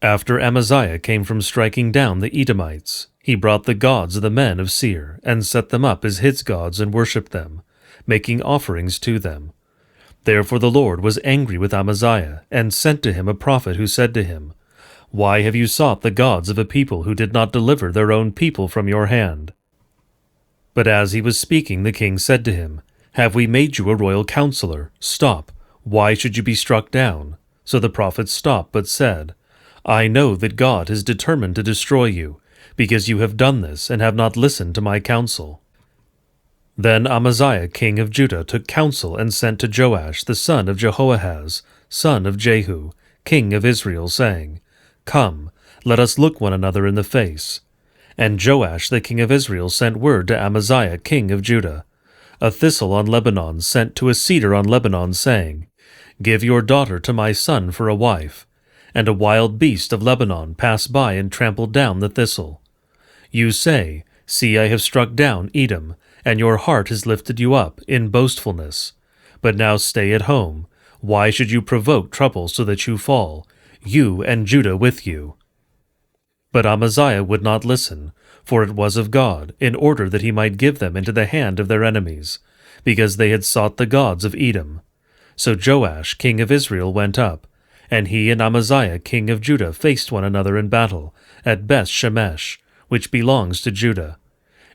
After Amaziah came from striking down the Edomites, he brought the gods of the men of Seir, and set them up as his gods, and worshipped them, making offerings to them. Therefore the Lord was angry with Amaziah, and sent to him a prophet who said to him, Why have you sought the gods of a people who did not deliver their own people from your hand? But as he was speaking, the king said to him, Have we made you a royal counselor? Stop. Why should you be struck down? So the prophet stopped, but said, I know that God has determined to destroy you, because you have done this, and have not listened to my counsel. Then Amaziah king of Judah took counsel, and sent to Joash the son of Jehoahaz, son of Jehu, king of Israel, saying, Come, let us look one another in the face. And Joash the king of Israel sent word to Amaziah king of Judah, A thistle on Lebanon sent to a cedar on Lebanon, saying, Give your daughter to my son for a wife. And a wild beast of Lebanon passed by and trampled down the thistle. You say, See, I have struck down Edom, and your heart has lifted you up in boastfulness. But now stay at home. Why should you provoke trouble so that you fall, you and Judah with you? But Amaziah would not listen, for it was of God, in order that he might give them into the hand of their enemies, because they had sought the gods of Edom. So Joash king of Israel went up, and he and Amaziah king of Judah faced one another in battle at Beth Shemesh, which belongs to Judah.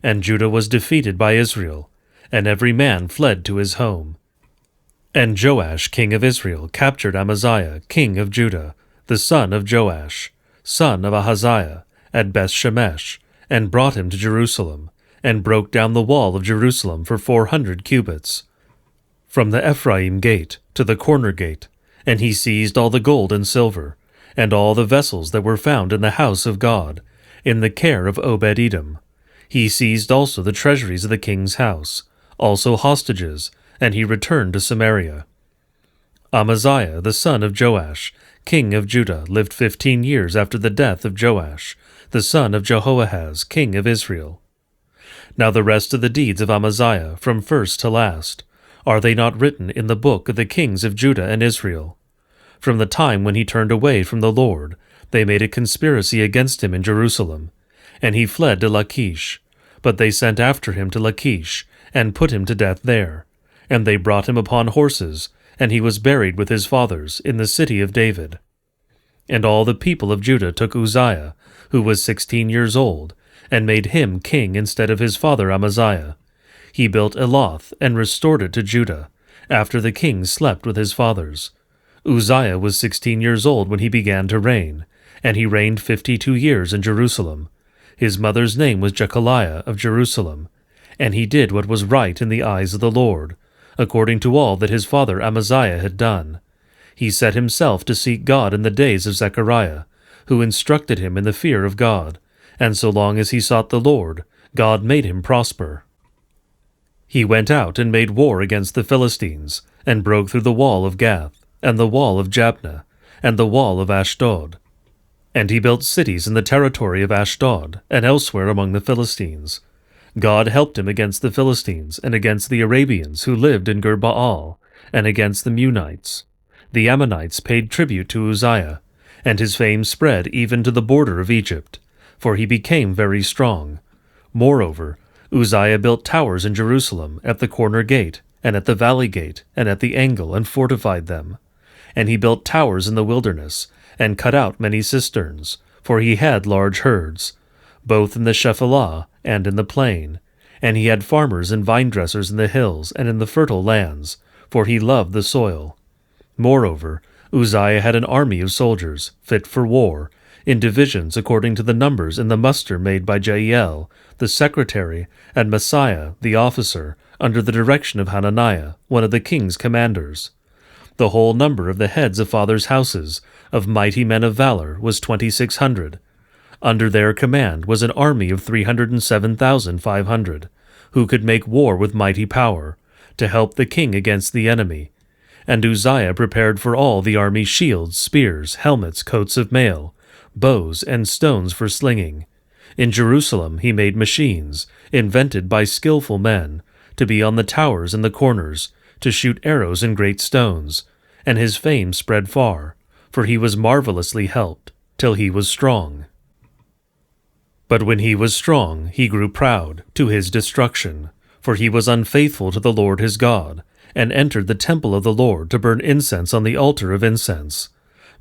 And Judah was defeated by Israel, and every man fled to his home. And Joash king of Israel captured Amaziah king of Judah, the son of Joash, son of Ahaziah, at Beth Shemesh, and brought him to Jerusalem, and broke down the wall of Jerusalem for 400 cubits, from the Ephraim gate to the corner gate. And he seized all the gold and silver, and all the vessels that were found in the house of God, in the care of Obed-Edom. He seized also the treasuries of the king's house, also hostages, and he returned to Samaria. Amaziah the son of Joash, king of Judah, lived 15 years after the death of Joash, the son of Jehoahaz, king of Israel. Now the rest of the deeds of Amaziah, from first to last, are they not written in the book of the kings of Judah and Israel? From the time when he turned away from the Lord, they made a conspiracy against him in Jerusalem, and he fled to Lachish. But they sent after him to Lachish, and put him to death there. And they brought him upon horses, and he was buried with his fathers in the city of David. And all the people of Judah took Uzziah, who was 16 years old, and made him king instead of his father Amaziah. He built Eloth and restored it to Judah, after the king slept with his fathers. Uzziah was 16 years old when he began to reign, and he reigned 52 years in Jerusalem. His mother's name was Jechaliah of Jerusalem, and he did what was right in the eyes of the Lord, according to all that his father Amaziah had done. He set himself to seek God in the days of Zechariah, who instructed him in the fear of God, and so long as he sought the Lord, God made him prosper. He went out and made war against the Philistines, and broke through the wall of Gath, and the wall of Jabneh, and the wall of Ashdod. And he built cities in the territory of Ashdod, and elsewhere among the Philistines. God helped him against the Philistines, and against the Arabians who lived in Gur-baal, and against the Meunites. The Ammonites paid tribute to Uzziah, and his fame spread even to the border of Egypt, for he became very strong. Moreover, Uzziah built towers in Jerusalem, at the corner gate, and at the valley gate, and at the angle, and fortified them. And he built towers in the wilderness, and cut out many cisterns, for he had large herds, both in the Shephelah and in the plain. And he had farmers and vine-dressers in the hills and in the fertile lands, for he loved the soil. Moreover, Uzziah had an army of soldiers, fit for war, in divisions according to the numbers in the muster made by Jeiel, the secretary, and Messiah, the officer, under the direction of Hananiah, one of the king's commanders. The whole number of the heads of fathers' houses, of mighty men of valor, was 2,600. Under their command was an army of 307,500, who could make war with mighty power, to help the king against the enemy. And Uzziah prepared for all the army shields, spears, helmets, coats of mail, bows, and stones for slinging. In Jerusalem he made machines, invented by skillful men, to be on the towers and the corners, to shoot arrows and great stones, and his fame spread far, for he was marvelously helped. till he was strong. But when he was strong, he grew proud, to his destruction, for he was unfaithful to the Lord his God, and entered the temple of the Lord to burn incense on the altar of incense.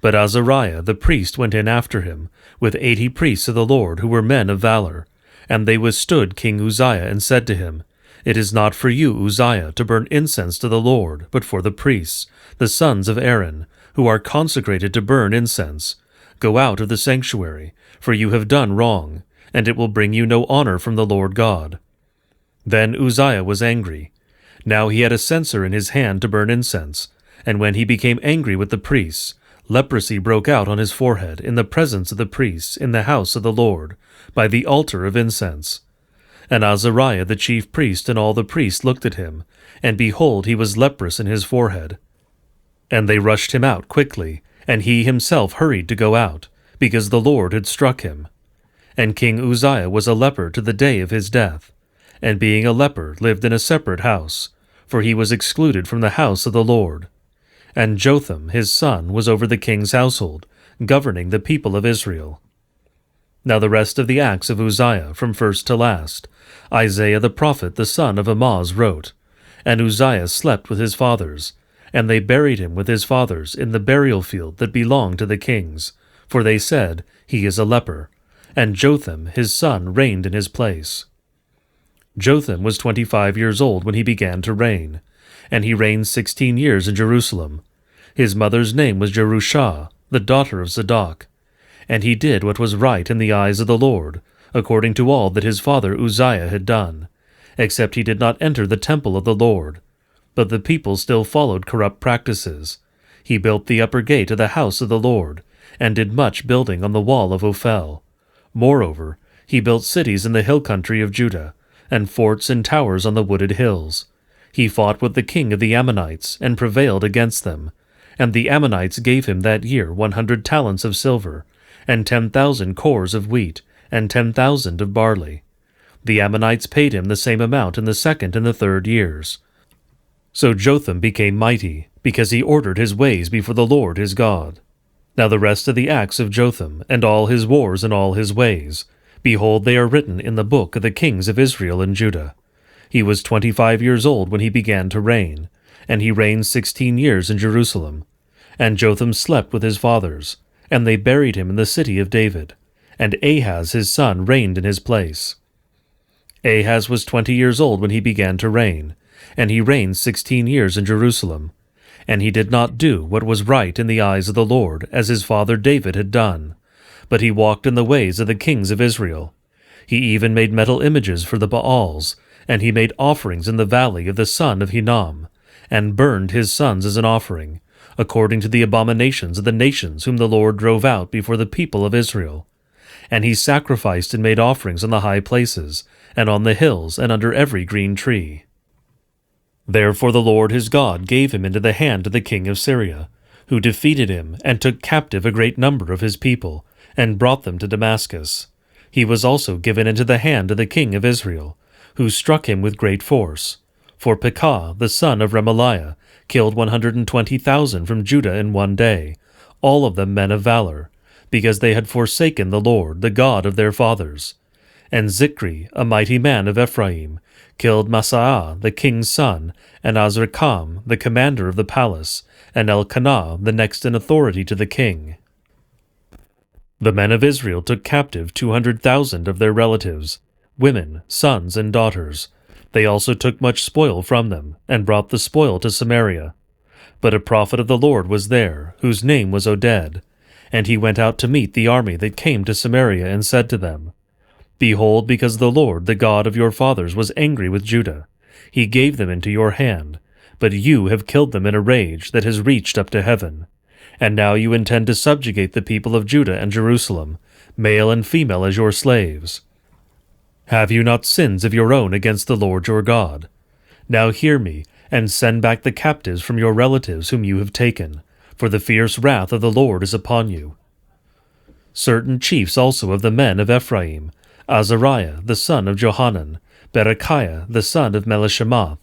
But Azariah the priest went in after him, with 80 priests of the Lord who were men of valor. And they withstood King Uzziah, and said to him, It is not for you, Uzziah, to burn incense to the Lord, but for the priests, the sons of Aaron, who are consecrated to burn incense. Go out of the sanctuary, for you have done wrong, and it will bring you no honor from the Lord God. Then Uzziah was angry. Now he had a censer in his hand to burn incense, and when he became angry with the priests, leprosy broke out on his forehead in the presence of the priests in the house of the Lord, by the altar of incense. And Azariah the chief priest and all the priests looked at him, and behold, he was leprous in his forehead. And they rushed him out quickly, and he himself hurried to go out, because the Lord had struck him. And King Uzziah was a leper to the day of his death, and being a leper lived in a separate house, for he was excluded from the house of the Lord. And Jotham his son was over the king's household, governing the people of Israel. Now the rest of the acts of Uzziah, from first to last, Isaiah the prophet the son of Amoz wrote. And Uzziah slept with his fathers, and they buried him with his fathers in the burial field that belonged to the kings, for they said, He is a leper. And Jotham his son reigned in his place. Jotham was 25 years old when he began to reign, and he reigned 16 years in Jerusalem. His mother's name was Jerushah, the daughter of Zadok. And he did what was right in the eyes of the Lord, according to all that his father Uzziah had done, except he did not enter the temple of the Lord. But the people still followed corrupt practices. He built the upper gate of the house of the Lord, and did much building on the wall of Ophel. Moreover, he built cities in the hill country of Judah, and forts and towers on the wooded hills. He fought with the king of the Ammonites, and prevailed against them. And the Ammonites gave him that year 100 talents of silver, and 10,000 cores of wheat, and 10,000 of barley. The Ammonites paid him the same amount in the second and the third years. So Jotham became mighty, because he ordered his ways before the Lord his God. Now the rest of the acts of Jotham, and all his wars and all his ways, behold, they are written in the book of the kings of Israel and Judah. He was 25 years old when he began to reign, and he reigned 16 years in Jerusalem. And Jotham slept with his fathers, and they buried him in the city of David. And Ahaz his son reigned in his place. Ahaz was 20 years old when he began to reign, and he reigned 16 years in Jerusalem. And he did not do what was right in the eyes of the Lord, as his father David had done, but he walked in the ways of the kings of Israel. He even made metal images for the Baals, and he made offerings in the valley of the son of Hinnom, and burned his sons as an offering, according to the abominations of the nations whom the Lord drove out before the people of Israel. And he sacrificed and made offerings on the high places, and on the hills, and under every green tree. Therefore the Lord his God gave him into the hand of the king of Syria, who defeated him, and took captive a great number of his people, and brought them to Damascus. He was also given into the hand of the king of Israel, who struck him with great force. For Pekah, the son of Remaliah, killed 120,000 from Judah in one day, all of them men of valor, because they had forsaken the Lord, the God of their fathers. And Zikri, a mighty man of Ephraim, killed Maaseiah, the king's son, and Azrikam, the commander of the palace, and Elkanah, the next in authority to the king. The men of Israel took captive 200,000 of their relatives, women, sons, and daughters. They also took much spoil from them, and brought the spoil to Samaria. But a prophet of the Lord was there, whose name was Oded, and he went out to meet the army that came to Samaria, and said to them, Behold, because the Lord, the God of your fathers, was angry with Judah, he gave them into your hand, but you have killed them in a rage that has reached up to heaven. And now you intend to subjugate the people of Judah and Jerusalem, male and female as your slaves. Have you not sins of your own against the Lord your God? Now hear me, and send back the captives from your relatives whom you have taken, for the fierce wrath of the Lord is upon you. Certain chiefs also of the men of Ephraim, Azariah the son of Johanan, Berechiah the son of Melishemath,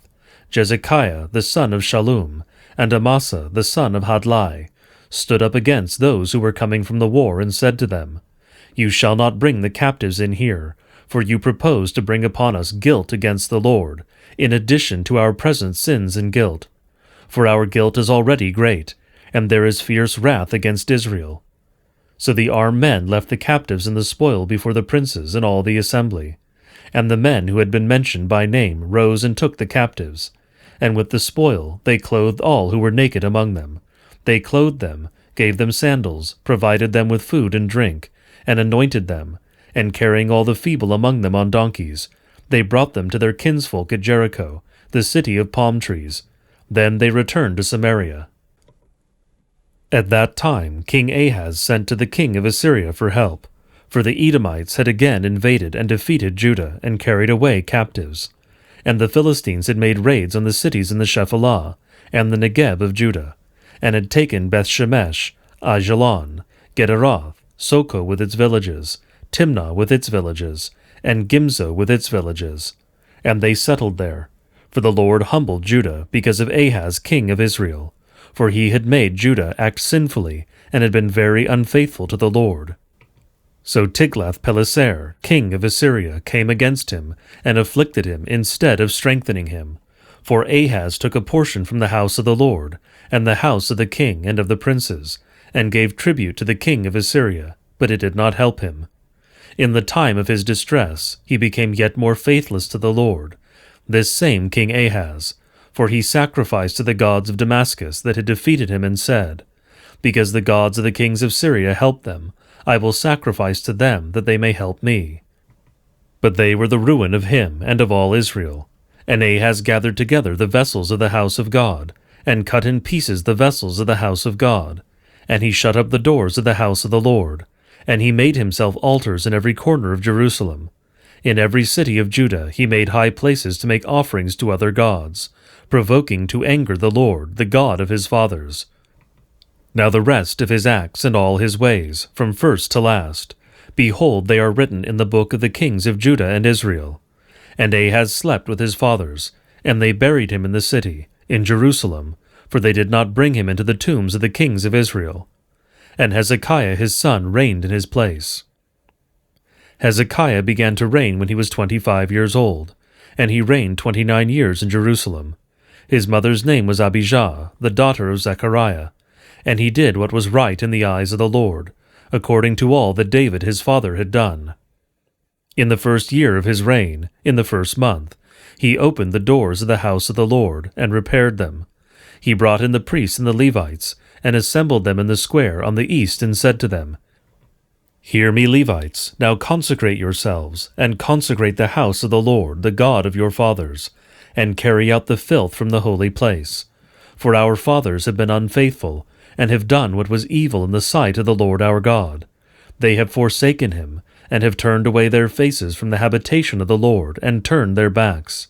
Hezekiah the son of Shallum, and Amasa the son of Hadlai, stood up against those who were coming from the war and said to them, "You shall not bring the captives in here, for you propose to bring upon us guilt against the Lord, in addition to our present sins and guilt. For our guilt is already great, and there is fierce wrath against Israel." So the armed men left the captives and the spoil before the princes and all the assembly. And the men who had been mentioned by name rose and took the captives. And with the spoil they clothed all who were naked among them. They clothed them, gave them sandals, provided them with food and drink, and anointed them, and carrying all the feeble among them on donkeys, they brought them to their kinsfolk at Jericho, the city of palm trees. Then they returned to Samaria. At that time King Ahaz sent to the king of Assyria for help, for the Edomites had again invaded and defeated Judah and carried away captives. And the Philistines had made raids on the cities in the Shephelah and the Negeb of Judah, and had taken Beth-Shemesh, Ajalon, Gederoth, Soko with its villages, Timnah with its villages, and Gimzo with its villages. And they settled there. For the Lord humbled Judah because of Ahaz king of Israel, for he had made Judah act sinfully and had been very unfaithful to the Lord. So Tiglath-Pileser, king of Assyria, came against him and afflicted him instead of strengthening him. For Ahaz took a portion from the house of the Lord, and the house of the king and of the princes, and gave tribute to the king of Assyria, but it did not help him. In the time of his distress he became yet more faithless to the Lord, this same King Ahaz, for he sacrificed to the gods of Damascus that had defeated him and said, "Because the gods of the kings of Syria helped them, I will sacrifice to them that they may help me." But they were the ruin of him and of all Israel. And Ahaz gathered together the vessels of the house of God, and cut in pieces the vessels of the house of God. And he shut up the doors of the house of the Lord. And he made himself altars in every corner of Jerusalem. In every city of Judah he made high places to make offerings to other gods, provoking to anger the Lord, the God of his fathers. Now the rest of his acts and all his ways, from first to last, behold, they are written in the book of the kings of Judah and Israel. And Ahaz slept with his fathers, and they buried him in the city, in Jerusalem, for they did not bring him into the tombs of the kings of Israel. And Hezekiah his son reigned in his place. Hezekiah began to reign when he was 25 years old, and he reigned 29 years in Jerusalem. His mother's name was Abijah, the daughter of Zechariah, and he did what was right in the eyes of the Lord, according to all that David his father had done. In the first year of his reign, in the first month, he opened the doors of the house of the Lord, and repaired them. He brought in the priests and the Levites, and assembled them in the square on the east, and said to them, "Hear me, Levites, now consecrate yourselves, and consecrate the house of the Lord, the God of your fathers, and carry out the filth from the holy place. For our fathers have been unfaithful, and have done what was evil in the sight of the Lord our God. They have forsaken him, and have turned away their faces from the habitation of the Lord, and turned their backs.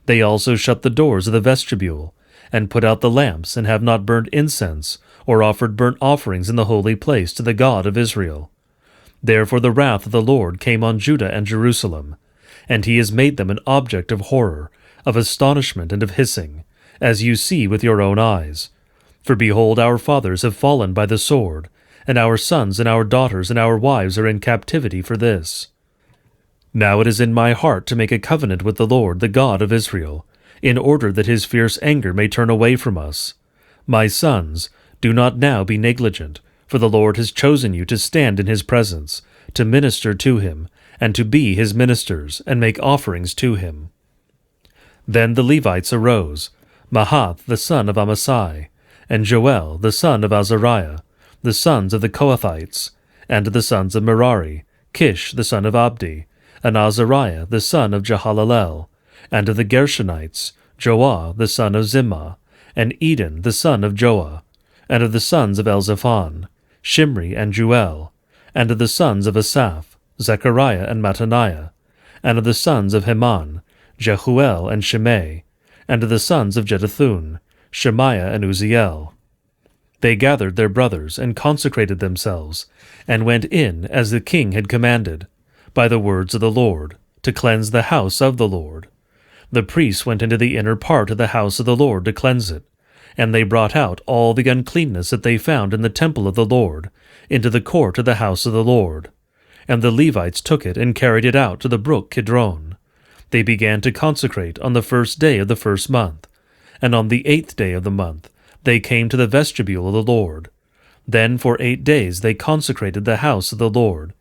They also shut the doors of the vestibule, and put out the lamps, and have not burnt incense, or offered burnt offerings in the holy place to the God of Israel. Therefore the wrath of the Lord came on Judah and Jerusalem, and he has made them an object of horror, of astonishment and of hissing, as you see with your own eyes. For behold, our fathers have fallen by the sword, and our sons and our daughters and our wives are in captivity for this. Now it is in my heart to make a covenant with the Lord, the God of Israel, in order that his fierce anger may turn away from us. My sons, do not now be negligent, for the Lord has chosen you to stand in his presence, to minister to him, and to be his ministers, and make offerings to him." Then the Levites arose, Mahath the son of Amasai, and Joel the son of Azariah, the sons of the Kohathites, and the sons of Merari, Kish the son of Abdi, and Azariah the son of Jehalalel, and of the Gershonites, Joah the son of Zimmah, and Eden the son of Joah, and of the sons of Elzaphan, Shimri and Juel, and of the sons of Asaph, Zechariah and Mattaniah, and of the sons of Heman, Jehuel and Shimei, and of the sons of Jeduthun, Shemaiah and Uzziel. They gathered their brothers, and consecrated themselves, and went in as the king had commanded, by the words of the Lord, to cleanse the house of the Lord. The priests went into the inner part of the house of the Lord to cleanse it, And they brought out all the uncleanness that they found in the temple of the Lord, into the court of the house of the Lord. And the Levites took it and carried it out to the brook Kidron. They began to consecrate on the 1st day of the 1st month, and on the 8th day of the month they came to the vestibule of the Lord. Then for 8 days they consecrated the house of the Lord,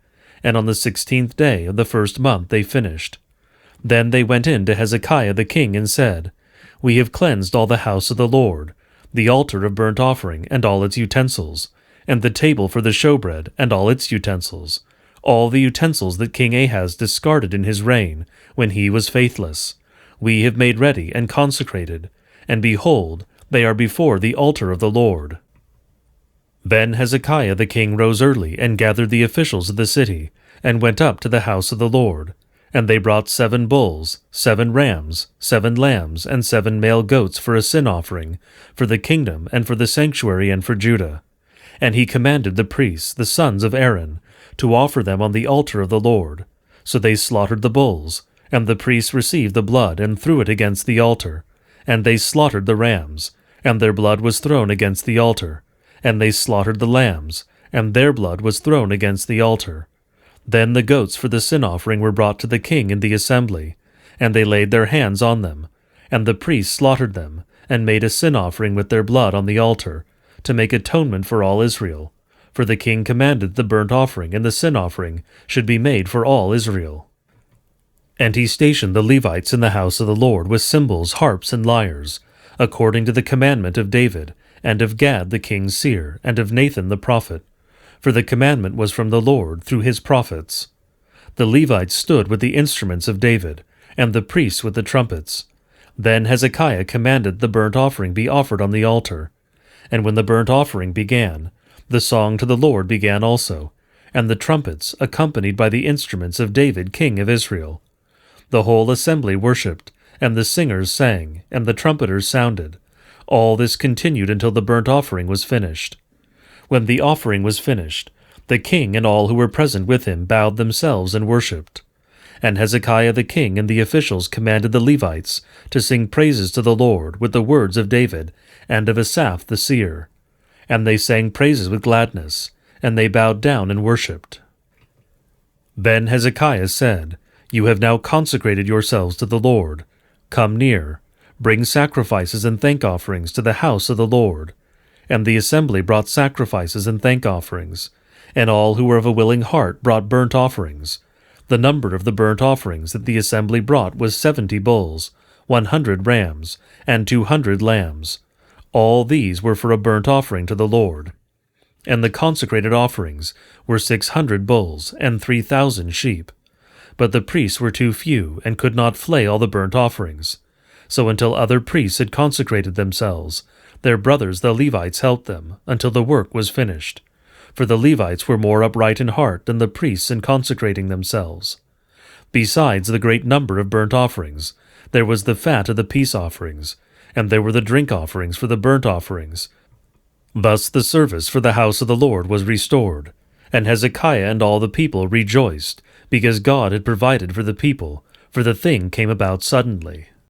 and on the 16th day of the 1st month they finished. Then they went in to Hezekiah the king and said, We have cleansed all the house of the Lord, the altar of burnt offering and all its utensils, and the table for the showbread and all its utensils, all the utensils that King Ahaz discarded in his reign when he was faithless. We have made ready and consecrated, and behold, they are before the altar of the Lord. Then Hezekiah the king rose early and gathered the officials of the city, and went up to the house of the Lord. And they brought 7 bulls, 7 rams, 7 lambs, and 7 male goats for a sin offering, for the kingdom, and for the sanctuary, and for Judah. And he commanded the priests, the sons of Aaron, to offer them on the altar of the Lord. So they slaughtered the bulls, and the priests received the blood and threw it against the altar. And they slaughtered the rams, and their blood was thrown against the altar. And they slaughtered the lambs, and their blood was thrown against the altar. Then the goats for the sin offering were brought to the king in the assembly, and they laid their hands on them. And the priests slaughtered them, and made a sin offering with their blood on the altar, to make atonement for all Israel. For the king commanded the burnt offering and the sin offering should be made for all Israel. And he stationed the Levites in the house of the Lord with cymbals, harps, and lyres, according to the commandment of David, and of Gad the king's seer, and of Nathan the prophet. For the commandment was from the Lord through his prophets. The Levites stood with the instruments of David, and the priests with the trumpets. Then Hezekiah commanded the burnt offering be offered on the altar. And when the burnt offering began, the song to the Lord began also, and the trumpets accompanied by the instruments of David king of Israel. The whole assembly worshipped, and the singers sang, and the trumpeters sounded. All this continued until the burnt offering was finished. When the offering was finished, the king and all who were present with him bowed themselves and worshipped. And Hezekiah the king and the officials commanded the Levites to sing praises to the Lord with the words of David and of Asaph the seer. And they sang praises with gladness, and they bowed down and worshipped. Then Hezekiah said, You have now consecrated yourselves to the Lord. Come near, bring sacrifices and thank offerings to the house of the Lord. And the assembly brought sacrifices and thank offerings, and all who were of a willing heart brought burnt offerings. The number of the burnt offerings that the assembly brought was 70 bulls, 100 rams, and 200 lambs. All these were for a burnt offering to the Lord. And the consecrated offerings were 600 bulls and 3,000 sheep. But the priests were too few and could not flay all the burnt offerings. So until other priests had consecrated themselves, their brothers the Levites helped them, until the work was finished. For the Levites were more upright in heart than the priests in consecrating themselves. Besides the great number of burnt offerings, there was the fat of the peace offerings, and there were the drink offerings for the burnt offerings. Thus the service for the house of the Lord was restored, and Hezekiah and all the people rejoiced, because God had provided for the people, for the thing came about suddenly.